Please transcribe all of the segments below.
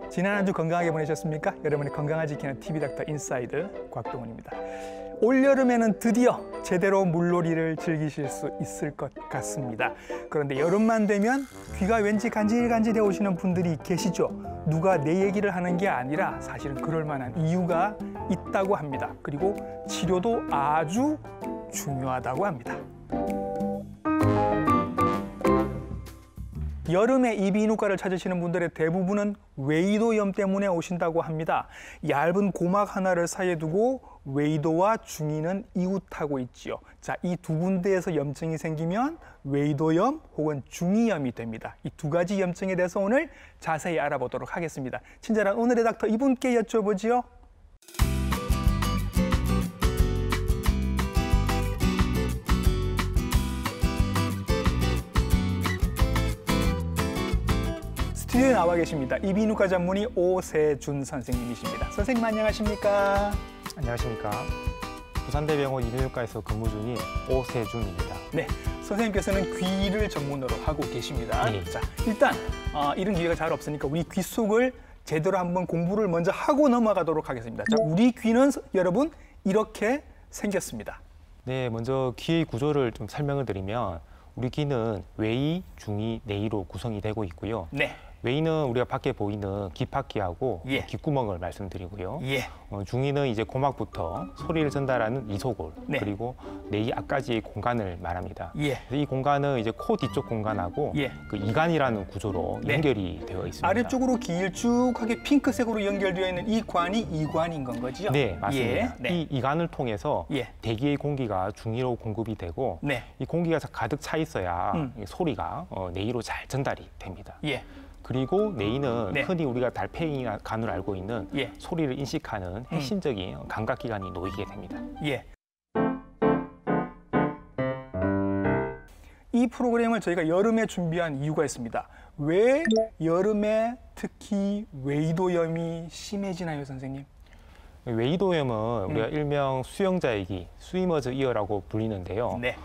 지난 한 주 건강하게 보내셨습니까? 여러분의 건강을 지키는 TV닥터 인사이드 곽동훈입니다. 올여름에는 드디어 제대로 물놀이를 즐기실 수 있을 것 같습니다. 그런데 여름만 되면 귀가 왠지 간질간질해 오시는 분들이 계시죠? 누가 내 얘기를 하는 게 아니라 사실은 그럴 만한 이유가 있다고 합니다. 그리고 치료도 아주 중요하다고 합니다. 여름에 이비인후과를 찾으시는 분들의 대부분은 웨이도염 때문에 오신다고 합니다. 얇은 고막 하나를 사이에 두고 웨이도와 중이는 이웃하고 있지요. 자, 이 두 군데에서 염증이 생기면 웨이도염 혹은 중이염이 됩니다. 이 두 가지 염증에 대해서 오늘 자세히 알아보도록 하겠습니다. 친절한 오늘의 닥터 이분께 여쭤보지요. 스튜디오에 나와 계십니다. 이비인후과 전문의 오세준 선생님이십니다. 선생님 안녕하십니까? 안녕하십니까. 부산대병원 이비인후과에서 근무 중인 오세준입니다. 네, 선생님께서는 귀를 전문으로 하고 계십니다. 네. 자, 일단 이런 기회가 잘 없으니까 우리 귀 속을 제대로 한번 공부를 먼저 하고 넘어가도록 하겠습니다. 자, 우리 귀는 여러분 이렇게 생겼습니다. 네, 먼저 귀의 구조를 좀 설명을 드리면 우리 귀는 외이, 중이, 내이로 구성이 되고 있고요. 네. 외이는 우리가 밖에 보이는 귓바퀴하고 예. 귓구멍을 말씀드리고요. 예. 중이는 이제 고막부터 소리를 전달하는 이소골, 네. 그리고 내이 앞까지의 공간을 말합니다. 예. 그래서 이 공간은 이제 코 뒤쪽 공간하고 예. 그 이관이라는 구조로 네. 연결이 되어 있습니다. 아래쪽으로 길쭉하게 핑크색으로 연결되어 있는 이 관이 이관인 건 거죠? 네, 맞습니다. 예. 네. 이 이관을 통해서 예. 대기의 공기가 중이로 공급이 되고 네. 이 공기가 가득 차 있어야 이 소리가 내이로 잘 전달이 됩니다. 예. 그리고 내이는 네. 흔히 우리가 달팽이나 간으로 알고 있는 예. 소리를 인식하는 핵심적인 감각기관이 놓이게 됩니다. 예. 이 프로그램을 저희가 여름에 준비한 이유가 있습니다. 왜 여름에 특히 웨이도염이 심해지나요, 선생님? 웨이도염은 우리가 일명 수영자의 스위머즈 이어라고 불리는데요. 네.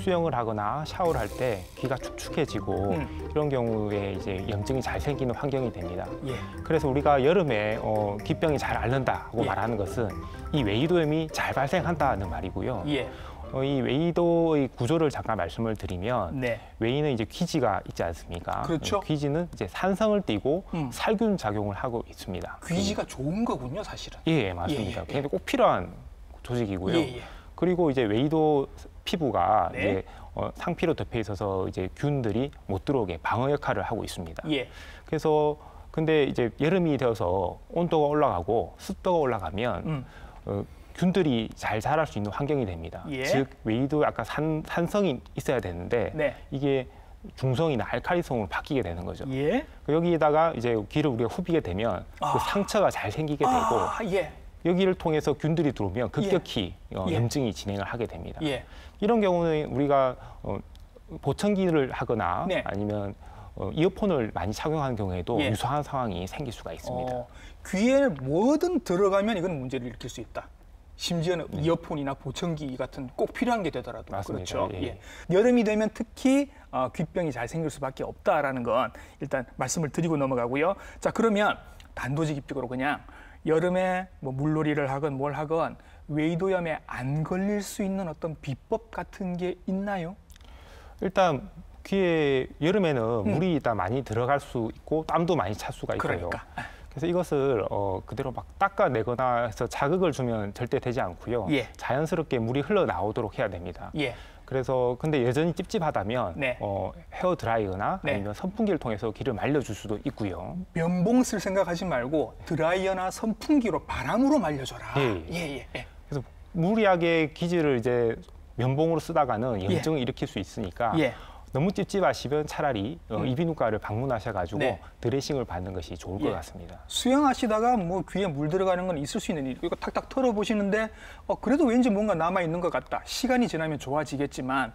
수영을 하거나 샤워를 할 때 귀가 축축해지고 이런 경우에 이제 염증이 잘 생기는 환경이 됩니다. 예. 그래서 우리가 여름에 귀병이 잘 앓는다고 예. 말하는 것은 이 웨이도염이 잘 발생한다는 말이고요. 예. 이 웨이도의 구조를 잠깐 말씀을 드리면 네. 웨이는 이제 귀지가 있지 않습니까? 그렇죠. 귀지는 이제 산성을 띠고 살균 작용을 하고 있습니다. 귀지가 좋은 거군요, 사실은. 예, 맞습니다. 예. 굉장히 꼭 필요한 조직이고요. 예. 그리고 이제 웨이도 피부가 네. 이제 상피로 덮여 있어서 이제 균들이 못 들어오게 방어 역할을 하고 있습니다. 예. 그래서 근데 이제 여름이 되어서 온도가 올라가고 습도가 올라가면 균들이 잘 자랄 수 있는 환경이 됩니다. 예. 즉 웨이도 아까 산성이 있어야 되는데 네. 이게 중성이나 알칼리성으로 바뀌게 되는 거죠. 예. 여기에다가 이제 귀를 우리가 후비게 되면 그 상처가 잘 생기게 되고 예. 여기를 통해서 균들이 들어오면 급격히 예. 염증이 진행을 하게 됩니다. 예. 이런 경우는 우리가 보청기를 하거나 네. 아니면 이어폰을 많이 착용하는 경우에도 예. 유사한 상황이 생길 수가 있습니다. 귀에 뭐든 들어가면 이건 문제를 일으킬 수 있다. 심지어는 이어폰이나 보청기 같은 꼭 필요한 게 되더라도. 맞습니다. 그렇죠. 예. 예. 여름이 되면 특히 귀병이 잘 생길 수밖에 없다라는 건 일단 말씀을 드리고 넘어가고요. 자, 그러면 단도직입적으로 그냥 여름에 뭐 물놀이를 하건 뭘 하건 웨이도염에 안 걸릴 수 있는 어떤 비법 같은 게 있나요? 일단 귀에 여름에는 물이 다 많이 들어갈 수 있고 땀도 많이 찰 수가 있고요. 그러니까. 그래서 이것을 그대로 막 닦아내거나 해서 자극을 주면 절대 되지 않고요. 예. 자연스럽게 물이 흘러나오도록 해야 됩니다. 예. 그래서 근데 여전히 찝찝하다면 네. 헤어 드라이어나 네. 아니면 선풍기를 통해서 귀를 말려줄 수도 있고요. 면봉 쓸 생각하지 말고 드라이어나 선풍기로 바람으로 말려줘라. 예. 그래서 무리하게 귀지를 이제 면봉으로 쓰다가는 염증을 일으킬 수 있으니까 예. 너무 찝찝하시면 차라리 이비인후과를 방문하셔가지고 네. 드레싱을 받는 것이 좋을 것 예. 같습니다. 수영하시다가 뭐 귀에 물 들어가는 건 있을 수 있는 일. 이거 탁탁 털어보시는데 그래도 왠지 뭔가 남아있는 것 같다. 시간이 지나면 좋아지겠지만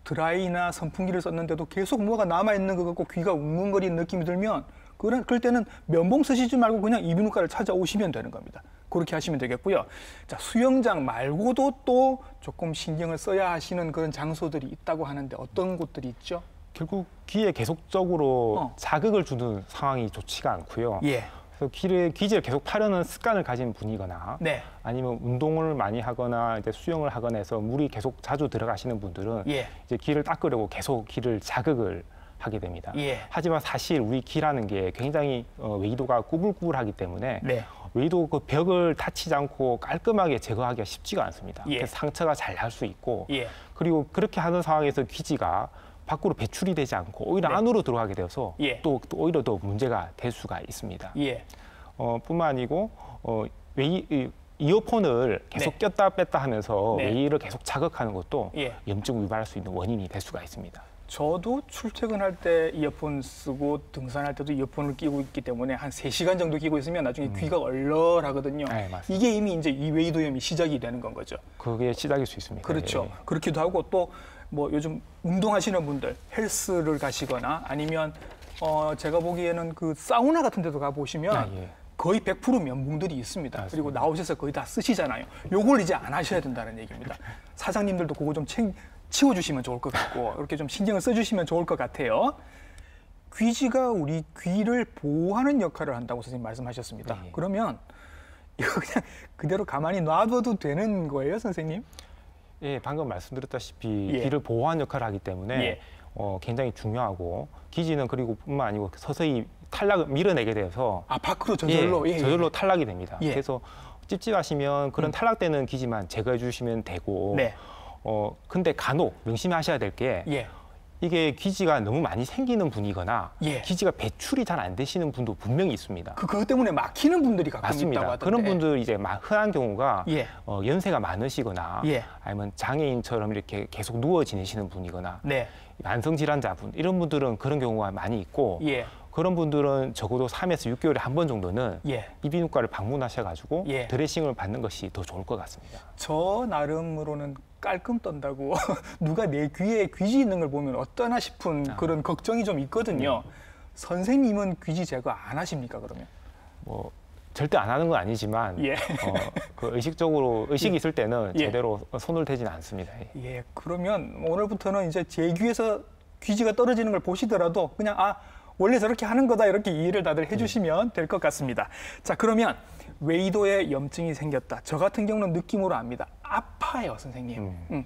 드라이나 선풍기를 썼는데도 계속 뭐가 남아있는 것 같고 귀가 웅웅거리는 느낌이 들면 그럴 때는 면봉 쓰시지 말고 그냥 이비인후과를 찾아오시면 되는 겁니다. 그렇게 하시면 되겠고요. 자, 수영장 말고도 또 조금 신경을 써야 하시는 그런 장소들이 있다고 하는데 어떤 곳들이 있죠? 결국 귀에 계속적으로 자극을 주는 상황이 좋지가 않고요. 예. 그래서 귀지를 계속 파려는 습관을 가진 분이거나 네. 아니면 운동을 많이 하거나 이제 수영을 하거나 해서 물이 계속 자주 들어가시는 분들은 예. 이제 귀를 닦으려고 계속 귀를 자극을 하게 됩니다. 예. 하지만 사실 우리 귀라는 게 굉장히 외이도가 꾸불꾸불하기 때문에 네. 외이도 그 벽을 다치지 않고 깔끔하게 제거하기가 쉽지가 않습니다. 예. 그래서 상처가 잘 날 수 있고 예. 그리고 그렇게 하는 상황에서 귀지가 밖으로 배출이 되지 않고 오히려 네. 안으로 들어가게 되어서 예. 또 오히려 더 문제가 될 수가 있습니다. 예. 뿐만 아니고 이어폰을 계속 네. 꼈다 뺐다 하면서 네. 외이를 계속 자극하는 것도 예. 염증을 유발할 수 있는 원인이 될 수가 있습니다. 저도 출퇴근할 때 이어폰 쓰고 등산할 때도 이어폰을 끼고 있기 때문에 한 3시간 정도 끼고 있으면 나중에 귀가 얼얼하거든요. 네, 맞습니다. 이게 이미 이제 이 외이도염이 시작이 되는 건 거죠. 그게 시작일 수 있습니다. 그렇죠. 예. 그렇기도 하고 또 뭐 요즘 운동하시는 분들 헬스를 가시거나 아니면 제가 보기에는 그 사우나 같은 데도 가 보시면 예. 거의 100% 면봉들이 있습니다. 맞습니다. 그리고 나오셔서 거의 다 쓰시잖아요. 요걸 이제 안 하셔야 된다는 얘기입니다. 사장님들도 그거 좀 치워주시면 좋을 것 같고 이렇게 좀 신경을 써주시면 좋을 것 같아요. 귀지가 우리 귀를 보호하는 역할을 한다고 선생님 말씀하셨습니다. 네. 그러면 이거 그냥 그대로 가만히 놔둬도 되는 거예요, 선생님? 예, 방금 말씀드렸다시피 예. 귀를 보호하는 역할을 하기 때문에 예. 굉장히 중요하고 귀지는 그리고 뿐만 아니고 서서히 탈락을 밀어내게 돼서 아, 밖으로 저절로? 예, 저절로 예. 탈락이 됩니다. 예. 그래서 찝찝하시면 그런 탈락되는 귀지만 제거해 주시면 되고 네. 근데 간혹 명심하셔야 될 게 예. 이게 귀지가 너무 많이 생기는 분이거나 예. 귀지가 배출이 잘 안 되시는 분도 분명히 있습니다. 그것 때문에 막히는 분들이 가끔 있다고 맞습니다. 하던데. 그런 분들 이제 흔한 경우가 예. 연세가 많으시거나 예. 아니면 장애인처럼 이렇게 계속 누워 지내시는 분이거나 네. 만성 질환자분 이런 분들은 그런 경우가 많이 있고 예. 그런 분들은 적어도 3에서 6개월에 한 번 정도는 예. 이비인후과를 방문하셔가지고 예. 드레싱을 받는 것이 더 좋을 것 같습니다. 저 나름으로는 깔끔 떤다고 누가 내 귀에 귀지 있는 걸 보면 어떠나 싶은 그런 걱정이 좀 있거든요. 선생님은 귀지 제거 안 하십니까, 그러면? 뭐 절대 안 하는 건 아니지만 예. 그 의식이 있을 때는 예. 제대로 손을 대지는 않습니다. 예. 예, 그러면 오늘부터는 이제 제 귀에서 귀지가 떨어지는 걸 보시더라도 그냥 원래 저렇게 하는 거다 이렇게 이해를 다들 해주시면 될 것 같습니다. 자, 그러면 외이도에 염증이 생겼다. 저 같은 경우는 느낌으로 압니다. 아파요, 선생님.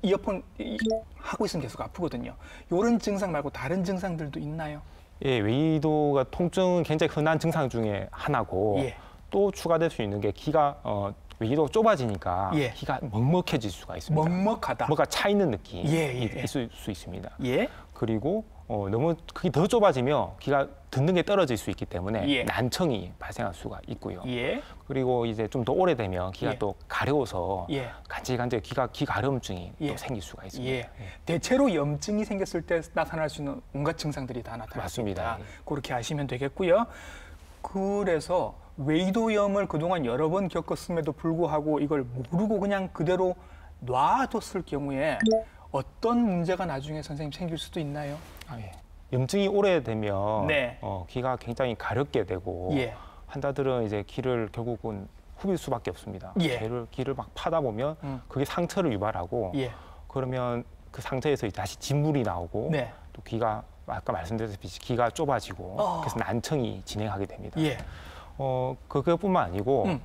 이어폰 하고 있으면 계속 아프거든요. 이런 증상 말고 다른 증상들도 있나요? 예, 외이도가 통증은 굉장히 흔한 증상 중에 하나고 예. 또 추가될 수 있는 게 귀가 외이도가 좁아지니까 예. 귀가 먹먹해질 수가 있습니다. 먹먹하다. 뭔가 차 있는 느낌이 예. 있을 수 있습니다. 예. 그리고 너무 그게 더 좁아지면 귀가 듣는 게 떨어질 수 있기 때문에 예. 난청이 발생할 수가 있고요. 예. 그리고 이제 좀 더 오래되면 귀가 예. 또 가려워서 예. 간질간질 귀 가려움증이 예. 또 생길 수가 있습니다. 예. 대체로 염증이 생겼을 때 나타날 수 있는 온갖 증상들이 다 나타납니다. 맞습니다. 그렇게 아시면 되겠고요. 그래서 외이도염을 그동안 여러 번 겪었음에도 불구하고 이걸 모르고 그냥 그대로 놔뒀을 경우에 어떤 문제가 나중에 선생님 생길 수도 있나요? 예. 염증이 오래되면 네. 귀가 굉장히 가렵게 되고 예. 환자들은 이제 귀를 결국은 후빌 수밖에 없습니다. 예. 귀를 막 파다 보면 그게 상처를 유발하고 예. 그러면 그 상처에서 다시 진물이 나오고 네. 또 귀가 아까 말씀드렸듯이 귀가 좁아지고 그래서 난청이 진행하게 됩니다. 예. 그것뿐만 아니고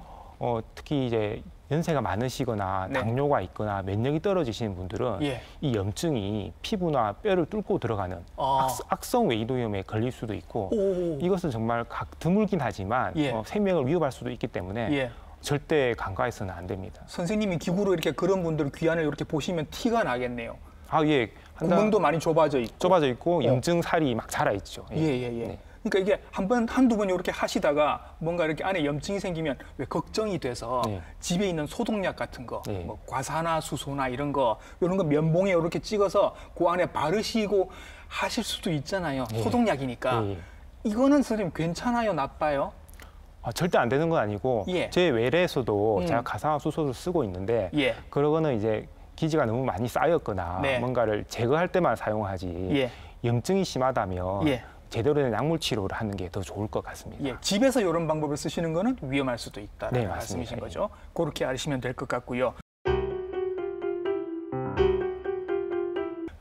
특히 이제 연세가 많으시거나 네. 당뇨가 있거나 면역이 떨어지시는 분들은 예. 이 염증이 피부나 뼈를 뚫고 들어가는 악성 외이도염에 걸릴 수도 있고 오. 이것은 정말 드물긴 하지만 예. 생명을 위협할 수도 있기 때문에 예. 절대 간과해서는 안 됩니다. 선생님이 기구로 이렇게 그런 분들 귀안을 이렇게 보시면 티가 나겠네요. 예. 구멍도 많이 좁아져 있고. 좁아져 있고 염증 살이 막 자라 있죠. 예. 네. 그러니까 이게 한두 번 이렇게 하시다가 뭔가 이렇게 안에 염증이 생기면 왜 걱정이 돼서 네. 집에 있는 소독약 같은 거, 네. 뭐 과사나 수소나 이런 거 면봉에 이렇게 찍어서 그 안에 바르시고 하실 수도 있잖아요. 네. 소독약이니까. 네. 이거는 선생님 괜찮아요, 나빠요? 절대 안 되는 건 아니고 예. 제 외래에서도 제가 가상화수소를 쓰고 있는데 예. 그러고는 이제 기지가 너무 많이 쌓였거나 네. 뭔가를 제거할 때만 사용하지 예. 염증이 심하다면 예. 제대로 된 약물 치료를 하는 게 더 좋을 것 같습니다. 예, 집에서 이런 방법을 쓰시는 거는 위험할 수도 있다는 네, 말씀이신 맞습니다. 거죠. 그렇게 아시면 될 것 같고요.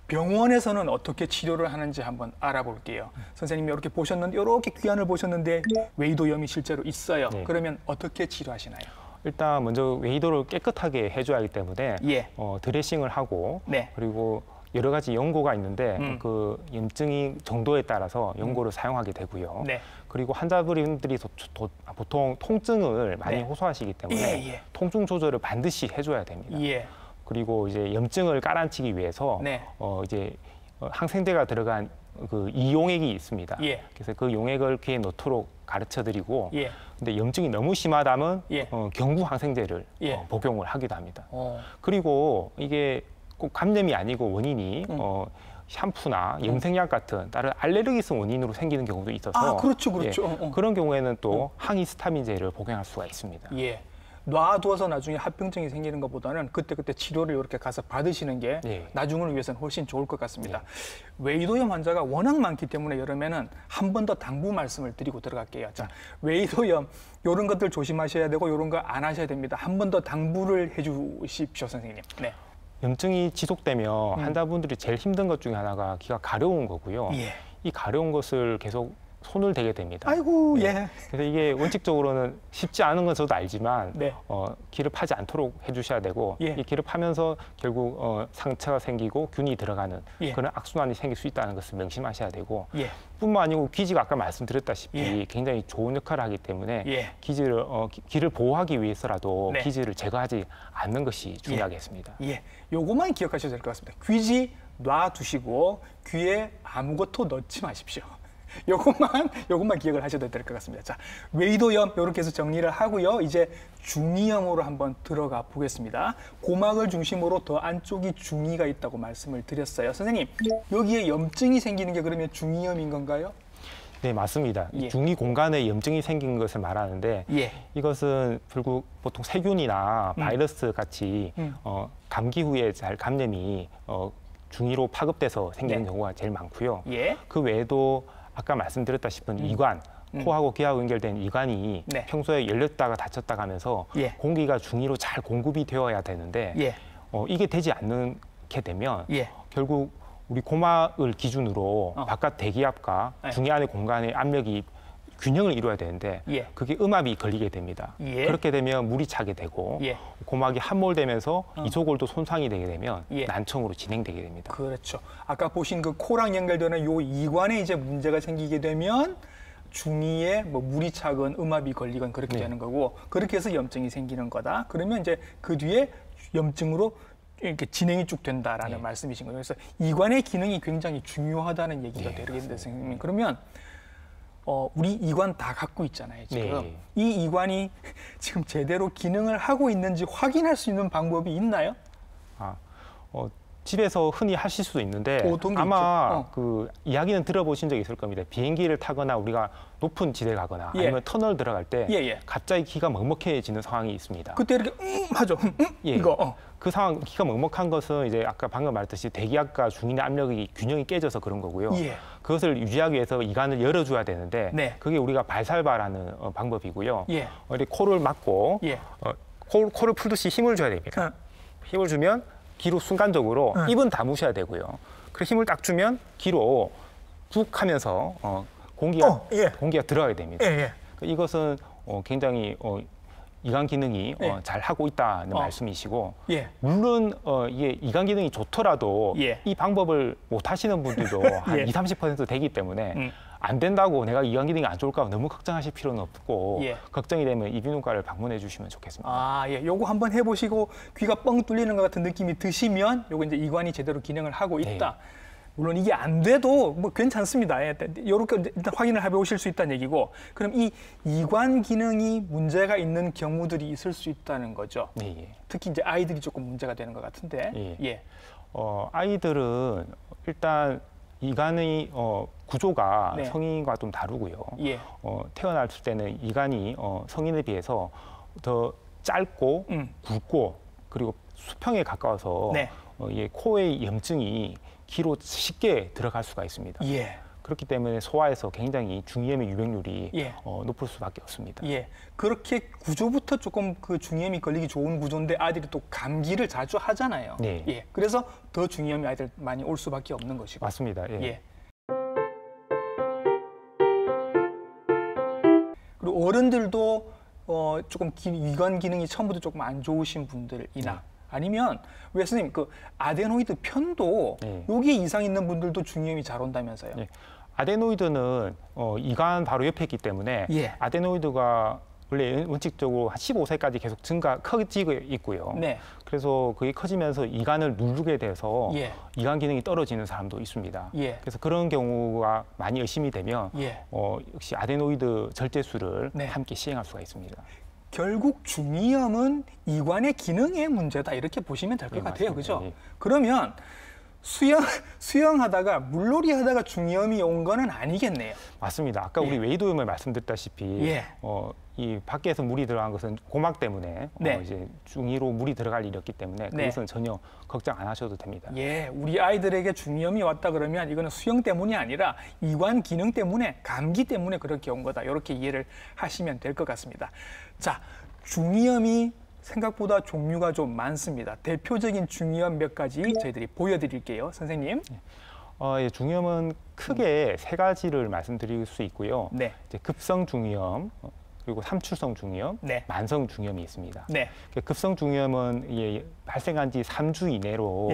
병원에서는 어떻게 치료를 하는지 한번 알아볼게요. 선생님이 이렇게 보셨는데, 이렇게 귀환을 보셨는데 웨이도염이 실제로 있어요. 네. 그러면 어떻게 치료하시나요? 일단 먼저 웨이도를 깨끗하게 해줘야 하기 때문에 예. 드레싱을 하고 네. 그리고 여러 가지 연고가 있는데 그 염증이 정도에 따라서 연고를 사용하게 되고요. 네. 그리고 환자분들이 보통 통증을 많이 네. 호소하시기 때문에 예, 예. 통증 조절을 반드시 해줘야 됩니다. 예. 그리고 이제 염증을 깔아치기 위해서 네. 이제 항생제가 들어간 그 이용액이 있습니다. 예. 그래서 그 용액을 귀에 넣도록 가르쳐드리고, 예. 근데 염증이 너무 심하다면 예. 경구 항생제를 예. 복용을 하기도 합니다. 어. 그리고 이게 꼭 감염이 아니고 원인이 샴푸나 염색약 같은 다른 알레르기성 원인으로 생기는 경우도 있어서 아, 그렇죠, 그렇죠. 예, 그런 경우에는 또 항히스타민제를 복용할 수가 있습니다. 예. 놔두어서 나중에 합병증이 생기는 것보다는 그때그때 치료를 이렇게 가서 받으시는 게 예. 나중을 위해서는 훨씬 좋을 것 같습니다. 웨이도염 환자가 워낙 많기 때문에 여름에는 한 번 더 당부 말씀을 드리고 들어갈게요. 자, 웨이도염 이런 것들 조심하셔야 되고 이런 거 안 하셔야 됩니다. 한 번 더 당부를 해주십시오, 선생님. 네. 염증이 지속되면 환자분들이 제일 힘든 것 중에 하나가 귀가 가려운 거고요. 예. 이 가려운 것을 계속 손을 대게 됩니다. 아이고, 네. 예. 그래서 이게 원칙적으로는 쉽지 않은 건 저도 알지만 네. 귀를 파지 않도록 해주셔야 되고 예. 이 귀를 파면서 결국 상처가 생기고 균이 들어가는 예. 그런 악순환이 생길 수 있다는 것을 명심하셔야 되고 예. 뿐만 아니고 귀지가 아까 말씀드렸다시피 예. 굉장히 좋은 역할을 하기 때문에 예. 귀를 보호하기 위해서라도 네. 기지를 제거하지 않는 것이 중요하겠습니다. 예, 요것만 기억하셔도 될 것 같습니다. 귀지 놔두시고 귀에 아무것도 넣지 마십시오. 요것만 기억을 하셔도 될 것 같습니다. 자, 웨이도염 이렇게 해서 정리를 하고요. 이제 중이염으로 한번 들어가 보겠습니다. 고막을 중심으로 더 안쪽이 중이가 있다고 말씀을 드렸어요. 선생님, 여기에 염증이 생기는 게 그러면 중이염인 건가요? 네, 맞습니다. 예. 중이 공간에 염증이 생긴 것을 말하는데 예. 이것은 결국 보통 세균이나 바이러스 같이 감기 후에 잘 감염이 중이로 파급돼서 생기는 네. 경우가 제일 많고요. 예. 그 외에도 아까 말씀드렸다시피 이관, 코하고 귀하고 연결된 이관이 네. 평소에 열렸다가 닫혔다가 하면서 예. 공기가 중이로 잘 공급이 되어야 되는데 예. 이게 되지 않게 되면 예. 결국 우리 고막을 기준으로 바깥 대기압과 네. 중이 안의 공간의 압력이 균형을 이루어야 되는데 예. 그게 음압이 걸리게 됩니다. 예. 그렇게 되면 물이 차게 되고 예. 고막이 함몰되면서 이소골도 손상이 되게 되면 예. 난청으로 진행되게 됩니다. 그렇죠. 아까 보신 그 코랑 연결되는 요 이관에 이제 문제가 생기게 되면 중이에 뭐 물이 차건 음압이 걸리건 그렇게 네. 되는 거고, 그렇게 해서 염증이 생기는 거다. 그러면 이제 그 뒤에 염증으로 이렇게 진행이 쭉 된다라는 네. 말씀이신 거예요. 그래서 이관의 기능이 굉장히 중요하다는 얘기가 되겠는데, 선생님. 그러면 우리 이관 다 갖고 있잖아요, 지금. 네. 이 이관이 지금 제대로 기능을 하고 있는지 확인할 수 있는 방법이 있나요? 집에서 흔히 하실 수도 있는데 어떤 게 아마 있죠? 그 이야기는 들어보신 적이 있을 겁니다. 비행기를 타거나 우리가 높은 지대 가거나 예. 아니면 터널 들어갈 때 예, 예. 갑자기 귀가 먹먹해지는 상황이 있습니다. 그때 이렇게 하죠. 예. 이거. 그 상황, 귀가 먹먹한 것은 이제 아까 방금 말했듯이 대기압과 중인의 압력이 균형이 깨져서 그런 거고요. 예. 그것을 유지하기 위해서 이관을 열어줘야 되는데 네. 그게 우리가 발살바라는 방법이고요. 예. 이렇게 코를 막고 예. 코를 풀듯이 힘을 줘야 됩니다. 힘을 주면 귀로 순간적으로 입은 다무셔야 되고요. 그 힘을 딱 주면 귀로 툭 하면서 공기가 들어가게 됩니다. 예. 이것은 굉장히 이관 기능이 예. 잘 하고 있다는 말씀이시고 예. 물론 이게 이관 기능이 좋더라도 예. 이 방법을 못 하시는 분들도 한 예. 20-30% 되기 때문에 안 된다고 내가 이관 기능이 안 좋을까 너무 걱정하실 필요는 없고 예. 걱정이 되면 이비인후과를 방문해 주시면 좋겠습니다. 아, 예. 요거 한번 해보시고 귀가 뻥 뚫리는 것 같은 느낌이 드시면 요거 이제 이관이 제대로 기능을 하고 있다. 네. 물론 이게 안 돼도 뭐 괜찮습니다. 예. 요렇게 일단 확인을 해보실 수 있다는 얘기고, 그럼 이 이관 기능이 문제가 있는 경우들이 있을 수 있다는 거죠. 네, 예. 특히 이제 아이들이 조금 문제가 되는 것 같은데. 예. 예. 아이들은 일단 이관의 구조가 네. 성인과 좀 다르고요. 예. 태어났을 때는 이관이 성인에 비해서 더 짧고 굵고 그리고 수평에 가까워서 네. 코의 염증이 귀로 쉽게 들어갈 수가 있습니다. 예. 그렇기 때문에 소아에서 굉장히 중이염의 유병률이 예. 높을 수밖에 없습니다. 예, 그렇게 구조부터 조금 그 중이염이 걸리기 좋은 구조인데 아이들이 또 감기를 자주 하잖아요. 네. 예, 그래서 더 중이염이 아이들 많이 올 수밖에 없는 것이고. 맞습니다. 예. 예. 그리고 어른들도 조금 위관 기능이 처음부터 조금 안 좋으신 분들이나 아니면 왜 선생님 그 아데노이드 편도 여기에 이상 있는 분들도 중이염이 잘 온다면서요? 예. 아데노이드는 이관 바로 옆에 있기 때문에 아데노이드가 원래 원칙적으로 한 15세까지 계속 커지고 있고요. 네. 그래서 그게 커지면서 이관을 누르게 돼서 이관 기능이 떨어지는 사람도 있습니다. 그래서 그런 경우가 많이 의심이 되면 역시 아데노이드 절제술을 함께 시행할 수가 있습니다. 결국 중이염은 이관의 기능의 문제다 이렇게 보시면 될 것 같아요. 그죠? 그러면 수영하다가 물놀이 하다가 중이염이 온 거는 아니겠네요. 맞습니다. 아까 우리 웨이도염을 말씀드렸다시피 이 밖에서 물이 들어간 것은 고막 때문에 이제 중이로 물이 들어갈 일이었기 때문에 그것은 전혀 걱정 안 하셔도 됩니다. 예, 우리 아이들에게 중이염이 왔다 그러면 이거는 수영 때문이 아니라 이관 기능 때문에 감기 때문에 그렇게 온 거다. 이렇게 이해를 하시면 될 것 같습니다. 자, 중이염이 생각보다 종류가 좀 많습니다. 대표적인 중이염 몇 가지 저희들이 보여드릴게요. 선생님. 예, 중이염은 크게 세 가지를 말씀드릴 수 있고요. 이제 급성 중이염, 그리고 삼출성 중이염, 만성 중이염이 있습니다. 급성 중이염은 발생한 지 3주 이내로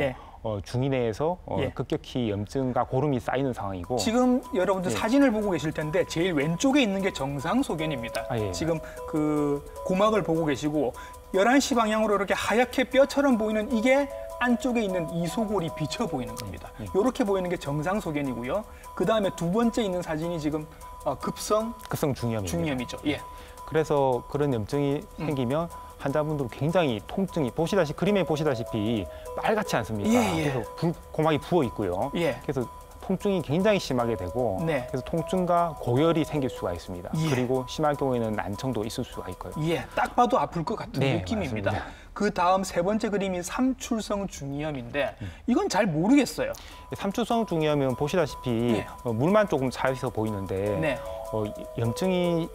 중이 내에서 급격히 염증과 고름이 쌓이는 상황이고 지금 여러분들 사진을 보고 계실 텐데 제일 왼쪽에 있는 게 정상소견입니다. 지금 그 고막을 보고 계시고 11시 방향으로 이렇게 하얗게 뼈처럼 보이는 이게 안쪽에 있는 이소골이 비쳐 보이는 겁니다. 이렇게 보이는 게 정상소견이고요. 그 다음에 두 번째 있는 사진이 지금 급성 중이염이죠. 그래서 그런 염증이 생기면 환자분들은 굉장히 통증이 그림에 보시다시피 빨갛지 않습니까? 그래서 고막이 부어 있고요. 그래서 통증이 굉장히 심하게 되고 그래서 통증과 고열이 생길 수가 있습니다. 그리고 심할 경우에는 난청도 있을 수가 있고요. 딱 봐도 아플 것 같은 느낌입니다. 맞습니다. 그 다음 세 번째 그림이 삼출성 중이염인데 이건 잘 모르겠어요. 삼출성 중이염은 보시다시피 물만 조금 차 있어 보이는데 염증이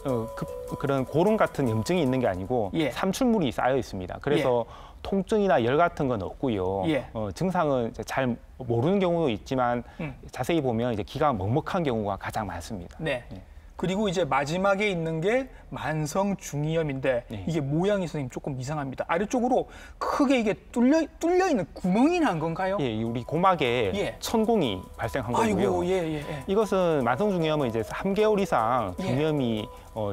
그런 고름 같은 염증이 있는 게 아니고 삼출물이 쌓여 있습니다. 그래서 통증이나 열 같은 건 없고요. 증상은 잘 모르는 경우도 있지만 자세히 보면 이제 기가 먹먹한 경우가 가장 많습니다. 그리고 이제 마지막에 있는 게 만성 중이염인데 이게 모양이 선생님 조금 이상합니다. 아래쪽으로 크게 이게 뚫려 있는 구멍이 난 건가요? 우리 고막에 천공이 발생한 거고요. 이것은 만성 중이염은 이제 3개월 이상 중이염이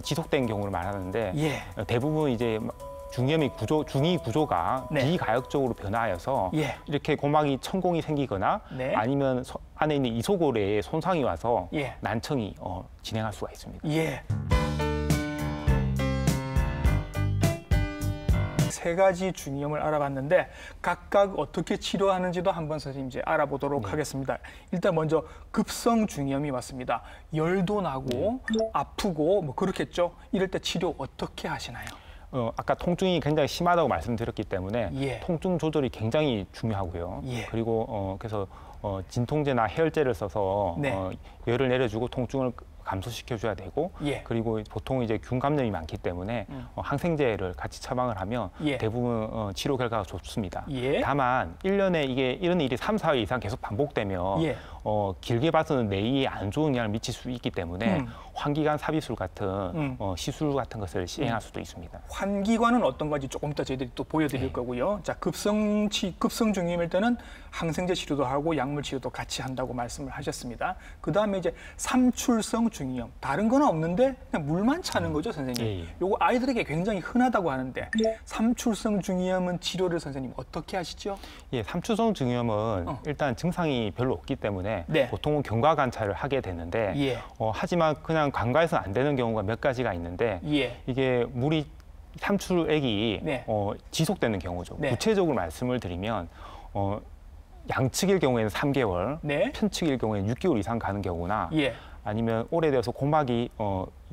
지속된 경우를 말하는데 대부분 이제 중이 구조가 비가역적으로 변화하여서 이렇게 고막이 천공이 생기거나 아니면 안에 있는 이소골에 손상이 와서 난청이 진행할 수가 있습니다. 세 가지 중이염을 알아봤는데 각각 어떻게 치료하는지도 한번 선생님 이제 알아보도록 하겠습니다. 일단 먼저 급성 중이염이 왔습니다. 열도 나고 아프고 뭐 그렇겠죠. 이럴 때 치료 어떻게 하시나요? 아까 통증이 굉장히 심하다고 말씀드렸기 때문에 통증 조절이 굉장히 중요하고요. 그리고 그래서 진통제나 해열제를 써서 열을 내려주고 통증을 감소시켜줘야 되고 그리고 보통 이제 균 감염이 많기 때문에 항생제를 같이 처방을 하면 대부분 치료 결과가 좋습니다. 다만 1년에 이런 일이 3, 4회 이상 계속 반복되면 길게 봐서는 뇌에 안 좋은 영향을 미칠 수 있기 때문에 환기관 삽입술 같은 시술 같은 것을 시행할 수도 있습니다. 환기관은 어떤 건지 조금 더 저희들이 또 보여드릴 거고요. 자, 급성 중이염일 때는 항생제 치료도 하고 약물 치료도 같이 한다고 말씀을 하셨습니다. 그 다음에 이제 삼출성 중이염, 다른 건 없는데 그냥 물만 차는 거죠, 선생님. 요거 아이들에게 굉장히 흔하다고 하는데 삼출성 중이염은 치료를 선생님 어떻게 하시죠? 삼출성 중이염은 일단 증상이 별로 없기 때문에 보통은 경과 관찰을 하게 되는데 하지만 그냥 관과해서 안 되는 경우가 몇 가지가 있는데 이게 물이 삼출액이 지속되는 경우죠. 구체적으로 말씀을 드리면 양측일 경우에는 3개월, 편측일 경우에는 6개월 이상 가는 경우나 아니면 오래돼서 고막이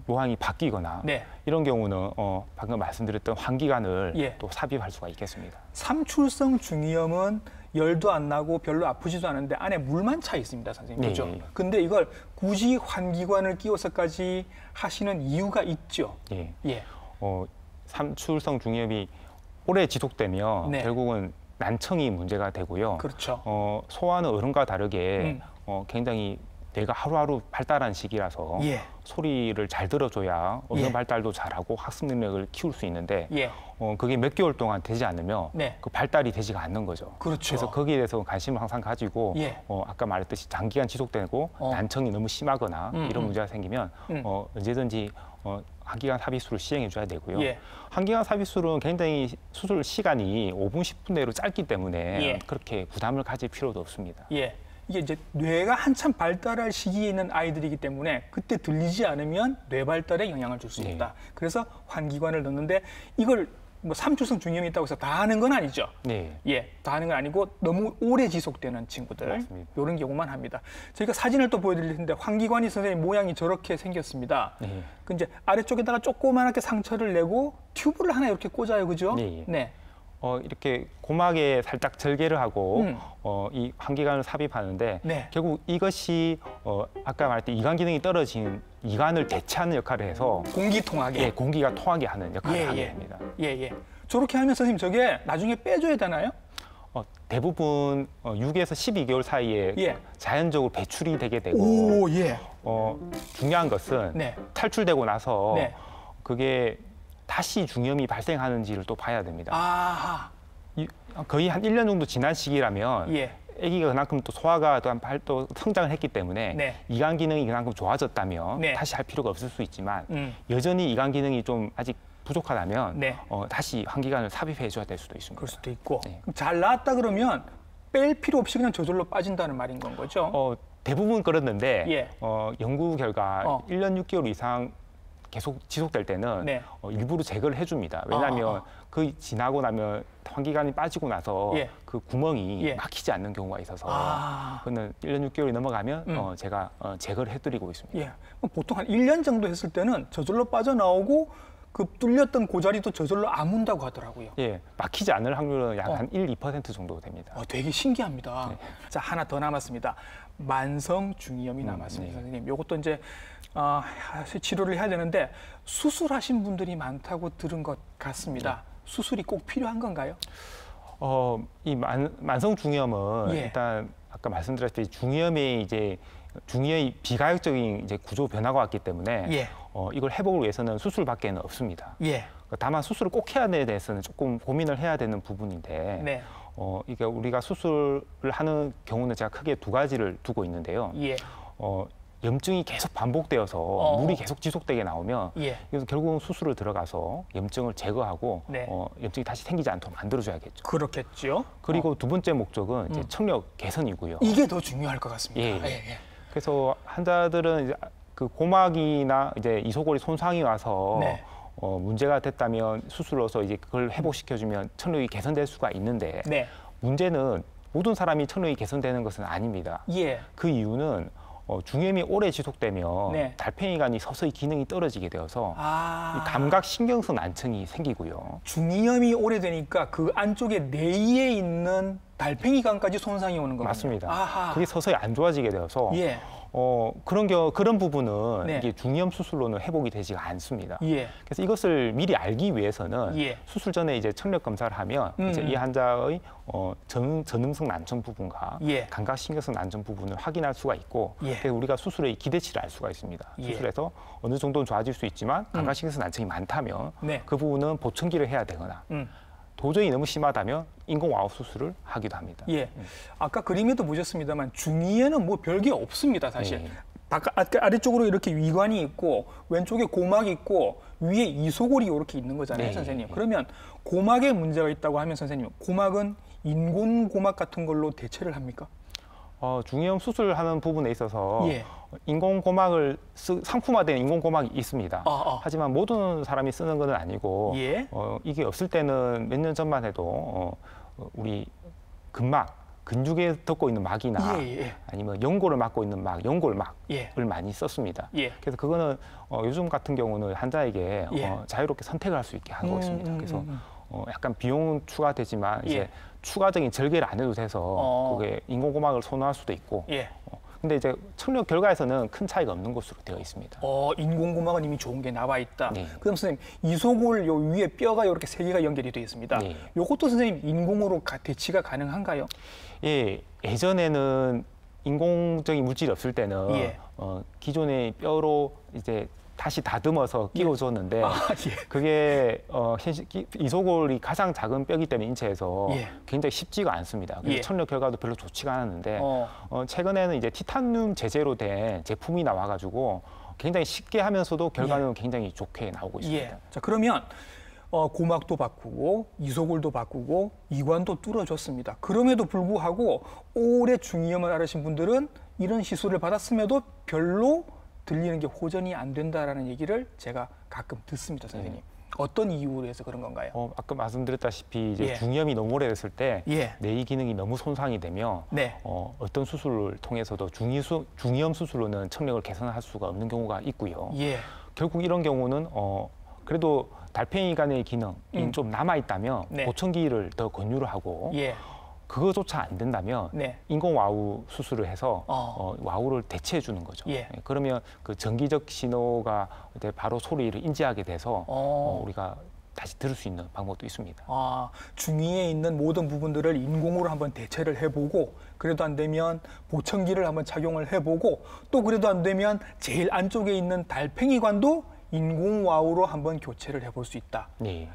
모양이 바뀌거나 네. 이런 경우는 방금 말씀드렸던 환기관을 예. 또 삽입할 수가 있겠습니다. 삼출성 중이염은 열도 안 나고 별로 아프지도 않은데 안에 물만 차 있습니다, 선생님. 네, 그렇죠? 예, 예. 근데 이걸 굳이 환기관을 끼워서까지 하시는 이유가 있죠. 예. 예. 삼출성 중이염이 오래 지속되면 네. 결국은 난청이 문제가 되고요. 그렇죠. 소아는 어른과 다르게 굉장히 뇌가 하루하루 발달한 시기라서 예. 소리를 잘 들어줘야 언어 예. 발달도 잘하고 학습 능력을 키울 수 있는데 예. 그게 몇 개월 동안 되지 않으면 네. 그 발달이 되지가 않는 거죠. 그렇죠. 그래서 거기에 대해서 관심을 항상 가지고 예. 아까 말했듯이 장기간 지속되고 난청이 너무 심하거나 이런 문제가 생기면 언제든지 한기간 삽입술을 시행해 줘야 되고요. 예. 한기간 삽입술은 굉장히 수술 시간이 5분, 10분 내로 짧기 때문에 예. 그렇게 부담을 가질 필요도 없습니다. 예. 이게 이제 뇌가 한참 발달할 시기에 있는 아이들이기 때문에 그때 들리지 않으면 뇌 발달에 영향을 줄 수 있다. 그래서 환기관을 넣는데 이걸 뭐 삼출성 중이염이 있다고 해서 다 하는 건 아니죠. 네. 예, 다 하는 건 아니고 너무 오래 지속되는 친구들 맞습니다. 이런 경우만 합니다. 저희가 사진을 또 보여드릴 텐데 환기관이 선생님 모양이 저렇게 생겼습니다. 네. 그 이제 아래쪽에다가 조그맣게 상처를 내고 튜브를 하나 이렇게 꽂아요, 그죠? 네. 네. 이렇게 고막에 살짝 절개를 하고 이 환기관을 삽입하는데 네. 결국 이것이 아까 말했던 이관 기능이 떨어진 이관을 대체하는 역할을 해서 공기 통하게. 예, 공기가 통하게 하는 역할을 예, 하게 예. 됩니다. 예, 예. 저렇게 하면 선생님 저게 나중에 빼줘야 되나요? 대부분 6에서 12개월 사이에 예. 자연적으로 배출이 되게 되고 오, 예. 중요한 것은 네. 탈출되고 나서 네. 그게 다시 중이염이 발생하는지를 또 봐야 됩니다. 아하. 거의 한 1년 정도 지난 시기라면 예. 아기가 그만큼 또 소화가 또 성장을 했기 때문에 네. 이관 기능이 그만큼 좋아졌다면 네. 다시 할 필요가 없을 수 있지만 여전히 여전히 이관 기능이 좀 아직 부족하다면 네. 다시 환기관을 삽입해 줘야 될 수도 있습니다. 그럴 수도 있고. 네. 그럼 잘 나왔다 그러면 뺄 필요 없이 그냥 저절로 빠진다는 말인 건 거죠? 대부분 그렇는데 예. 연구 결과 1년 6개월 이상 계속 지속될 때는 네. 일부러 제거를 해줍니다. 왜냐하면 그 지나고 나면 환기관이 빠지고 나서 예. 그 구멍이 예. 막히지 않는 경우가 있어서 아. 그거는 1년 6개월이 넘어가면 제가 제거를 해드리고 있습니다. 예. 그럼 보통 한 1년 정도 했을 때는 저절로 빠져나오고 그 뚫렸던 그 자리도 저절로 아문다고 하더라고요. 예, 막히지 않을 확률은 약 한 1, 2% 정도 됩니다. 되게 신기합니다. 네. 자, 하나 더 남았습니다. 만성 중이염이 남았습니다, 네. 선생님. 이것도 이제 치료를 해야 되는데 수술하신 분들이 많다고 들은 것 같습니다. 수술이 꼭 필요한 건가요? 이 만성 중이염은 예. 일단 아까 말씀드렸듯이 중이염의 비가역적인 이제 구조 변화가 왔기 때문에 예. 이걸 회복을 위해서는 수술밖에는 없습니다. 예. 다만 수술을 꼭 해야 되는 데서는 조금 고민을 해야 되는 부분인데 네. 이게 우리가 수술을 하는 경우는 제가 크게 두 가지를 두고 있는데요. 예. 염증이 계속 반복되어서 물이 계속 지속되게 나오면 예. 그래서 결국은 수술을 들어가서 염증을 제거하고 네. 염증이 다시 생기지 않도록 만들어줘야겠죠. 그렇겠죠. 그리고 두 번째 목적은 이제 청력 개선이고요. 이게 더 중요할 것 같습니다. 예, 예. 예, 예. 그래서 환자들은 이제 그 고막이나 이제 이소골이 손상이 와서 네. 문제가 됐다면 수술로서 이제 그걸 회복시켜주면 청력이 개선될 수가 있는데 네. 문제는 모든 사람이 청력이 개선되는 것은 아닙니다. 예. 그 이유는 중이염이 오래 지속되면 네. 달팽이관이 서서히 기능이 떨어지게 되어서 아. 이 감각 신경성 난청이 생기고요. 중이염이 오래되니까 그 안쪽에 뇌에 있는 달팽이관까지 손상이 오는 거군요. 맞습니다. 아하. 그게 서서히 안 좋아지게 되어서 예. 그런 부분은 네. 이게 중이염 수술로는 회복이 되지가 않습니다. 예. 그래서 이것을 미리 알기 위해서는 예. 수술 전에 이제 청력 검사를 하면 이제 이 환자의 전응성 난청 부분과 예. 감각신경성 난청 부분을 확인할 수가 있고 예. 그래서 우리가 수술의 기대치를 알 수가 있습니다. 예. 수술에서 어느 정도는 좋아질 수 있지만 감각신경성 난청이 많다면 네. 그 부분은 보청기를 해야 되거나 도저히 너무 심하다면 인공와우 수술을 하기도 합니다. 예. 아까 그림에도 보셨습니다만 중이에는 뭐 별게 없습니다, 사실. 네. 아래쪽으로 이렇게 위관이 있고 왼쪽에 고막이 있고 위에 이소골이 이렇게 있는 거잖아요, 네. 선생님. 그러면 고막에 문제가 있다고 하면 선생님, 고막은 인공 고막 같은 걸로 대체를 합니까? 중이염 수술하는 부분에 있어서 예. 인공고막을 상품화된 인공고막이 있습니다. 하지만 모든 사람이 쓰는 건 아니고 예. 이게 없을 때는 몇 년 전만 해도 우리 근막 근육에 덮고 있는 막이나 아니면 연골을 막고 있는 막, 연골막을 많이 썼습니다. 그래서 그거는 요즘 같은 경우는 환자에게 자유롭게 선택을 할 수 있게 하고 있습니다. 그래서 약간 비용은 추가되지만 이제 추가적인 절개를 안 해도 돼서 그게 인공고막을 선호할 수도 있고. 근데 이제 청력 결과에서는 큰 차이가 없는 것으로 되어 있습니다. 인공고막은 이미 좋은 게 나와 있다. 그럼 선생님, 이소골 요 위에 뼈가 이렇게 세 개가 연결이 되어 있습니다. 요것도 선생님 인공으로 대치가 가능한가요? 예, 예전에는 인공적인 물질이 없을 때는 기존의 뼈로 이제 다시 다듬어서 끼워줬는데 그게 이소골이 가장 작은 뼈이기 때문에 인체에서 굉장히 쉽지가 않습니다. 그래서 청력 결과도 별로 좋지가 않았는데 최근에는 이제 티타늄 제재로 된 제품이 나와가지고 굉장히 쉽게 하면서도 결과는 굉장히 좋게 나오고 있습니다. 자, 그러면 고막도 바꾸고 이소골도 바꾸고 이관도 뚫어줬습니다. 그럼에도 불구하고 오래 중이염을 앓으신 분들은 이런 시술을 받았음에도 별로 들리는 게 호전이 안 된다라는 얘기를 제가 가끔 듣습니다, 선생님. 어떤 이유로 해서 그런 건가요? 아까 말씀드렸다시피 이제 중이염이 너무 오래됐을 때 내이 기능이 너무 손상이 되며 어떤 수술을 통해서도 중이염 수술로는 청력을 개선할 수가 없는 경우가 있고요. 결국 이런 경우는 그래도 달팽이관의 기능이 좀 남아 있다면 보청기를 더 권유를 하고 그거조차 안 된다면 인공 와우 수술을 해서 와우를 대체해 주는 거죠. 그러면 그 전기적 신호가 바로 소리를 인지하게 돼서 우리가 다시 들을 수 있는 방법도 있습니다. 중위에 있는 모든 부분들을 인공으로 한번 대체를 해보고 그래도 안 되면 보청기를 한번 착용을 해보고 또 그래도 안 되면 제일 안쪽에 있는 달팽이관도 인공 와우로 한번 교체를 해볼 수 있다.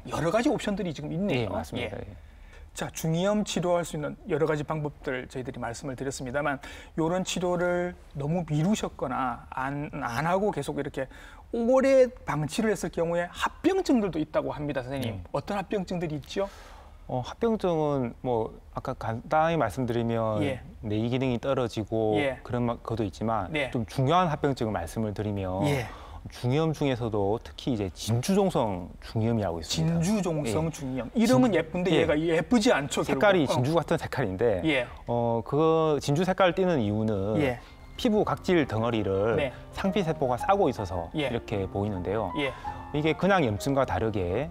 여러 가지 옵션들이 지금 있네요. 네, 맞습니다. 자, 중이염 치료할 수 있는 여러 가지 방법들 저희들이 말씀을 드렸습니다만 이런 치료를 너무 미루셨거나 안 하고 계속 이렇게 오래 방치를 했을 경우에 합병증들도 있다고 합니다, 선생님. 어떤 합병증들이 있죠? 합병증은 뭐 아까 간단히 말씀드리면 내이 기능이 떨어지고 그런 것도 있지만 좀 중요한 합병증을 말씀을 드리면 중이염 중에서도 특히 이제 진주종성 중이염이라고 있습니다. 진주종성 중이염. 이름은 예쁜데 얘가 예쁘지 않죠. 색깔이 진주 같은 색깔인데 그 진주 색깔을 띠는 이유는 피부 각질 덩어리를 상피세포가 싸고 있어서 이렇게 보이는데요. 이게 그냥 염증과 다르게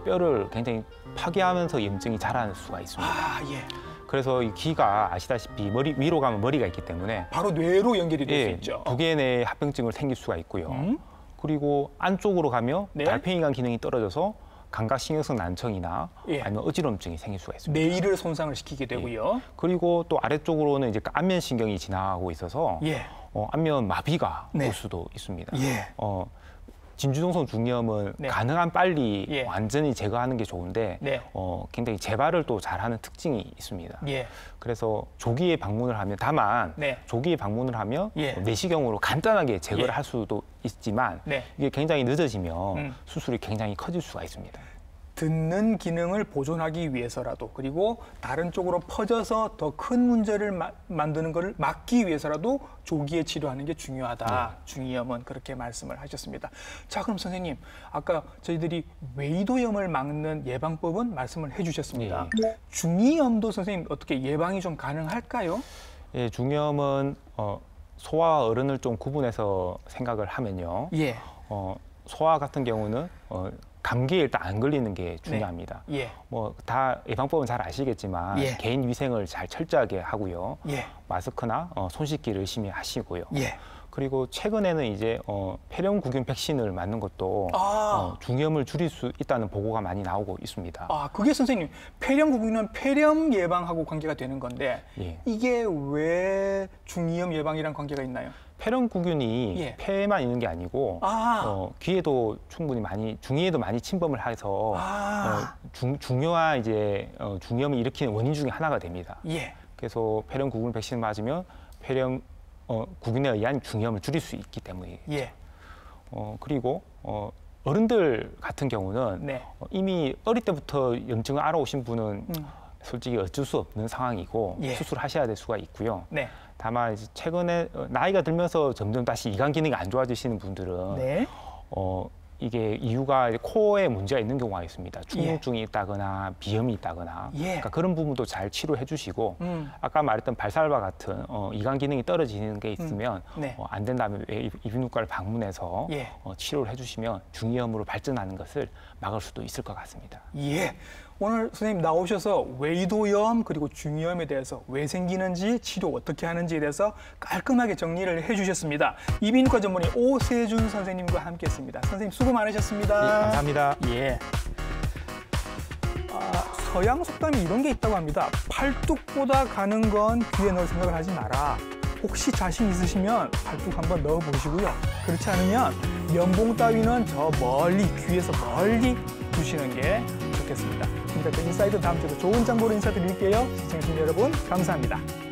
뼈를 굉장히 파괴하면서 염증이 자라날 수가 있습니다. 그래서 이 귀가 아시다시피 머리 위로 가면 머리가 있기 때문에 바로 뇌로 연결이 될 수 있죠. 두개 내 합병증을 생길 수가 있고요. 그리고 안쪽으로 가면 달팽이관 기능이 떨어져서 감각신경성 난청이나 아니면 어지럼증이 생길 수가 있습니다. 뇌를 손상을 시키게 되고요. 그리고 또 아래쪽으로는 이제 안면신경이 지나가고 있어서 안면 마비가 올 수도 있습니다. 진주종성 중이염은 가능한 빨리 완전히 제거하는 게 좋은데 굉장히 재발을 또 잘하는 특징이 있습니다. 그래서 조기에 방문을 하면 다만 조기에 방문을 하면 내시경으로 간단하게 제거를 할 수도 있지만 이게 굉장히 늦어지면 수술이 굉장히 커질 수가 있습니다. 듣는 기능을 보존하기 위해서라도 그리고 다른 쪽으로 퍼져서 더 큰 문제를 만드는 것을 막기 위해서라도 조기에 치료하는 게 중요하다. 중이염은 그렇게 말씀을 하셨습니다. 자, 그럼 선생님, 아까 저희들이 외이도염을 막는 예방법은 말씀을 해주셨습니다. 중이염도 선생님 어떻게 예방이 좀 가능할까요? 중이염은 소아와 어른을 좀 구분해서 생각을 하면요. 소아 같은 경우는 감기에 일단 안 걸리는 게 중요합니다. 뭐 다 예방법은 잘 아시겠지만 개인 위생을 잘 철저하게 하고요. 마스크나 손 씻기를 열심히 하시고요. 그리고 최근에는 이제 폐렴구균 백신을 맞는 것도 중이염을 줄일 수 있다는 보고가 많이 나오고 있습니다. 그게 선생님, 폐렴구균은 폐렴 예방하고 관계가 되는 건데 이게 왜 중이염 예방이랑 관계가 있나요? 폐렴구균이 폐에만 있는 게 아니고 귀에도 충분히 중이에도 많이 침범을 해서 중요한 이제 중이염을 일으키는 원인 중에 하나가 됩니다. 그래서 폐렴구균 백신을 맞으면 구균에 의한 중이염을 줄일 수 있기 때문이죠. 그리고 어른들 같은 경우는 이미 어릴 때부터 염증을 알아오신 분은 솔직히 어쩔 수 없는 상황이고 수술하셔야 될 수가 있고요. 다만 이제 최근에 나이가 들면서 점점 다시 이관 기능이 안 좋아지시는 분들은 이게 이유가 코어에 문제가 있는 경우가 있습니다. 충농증이 있다거나 비염이 있다거나 그러니까 그런 부분도 잘 치료해 주시고 아까 말했던 발살과 같은 이관 기능이 떨어지는 게 있으면 안 된다면 이비인후과를 방문해서 치료를 해주시면 중이염으로 발전하는 것을 막을 수도 있을 것 같습니다. 예. 오늘 선생님 나오셔서 외이도염 그리고 중이염에 대해서 왜 생기는지 치료 어떻게 하는지에 대해서 깔끔하게 정리를 해주셨습니다. 이비인후과 전문의 오세준 선생님과 함께했습니다. 선생님 수고 많으셨습니다. 예, 감사합니다. 예. 서양 속담이 이런 게 있다고 합니다. 팔뚝보다 가는 건 귀에 넣을 생각을 하지 마라. 혹시 자신 있으시면 팔뚝 한번 넣어보시고요. 그렇지 않으면 면봉 따위는 저 멀리 귀에서 멀리 두시는 게 좋겠습니다. TV닥터 인사이드 다음 주에도 좋은 정보로 인사드릴게요. 시청해주신 여러분 감사합니다.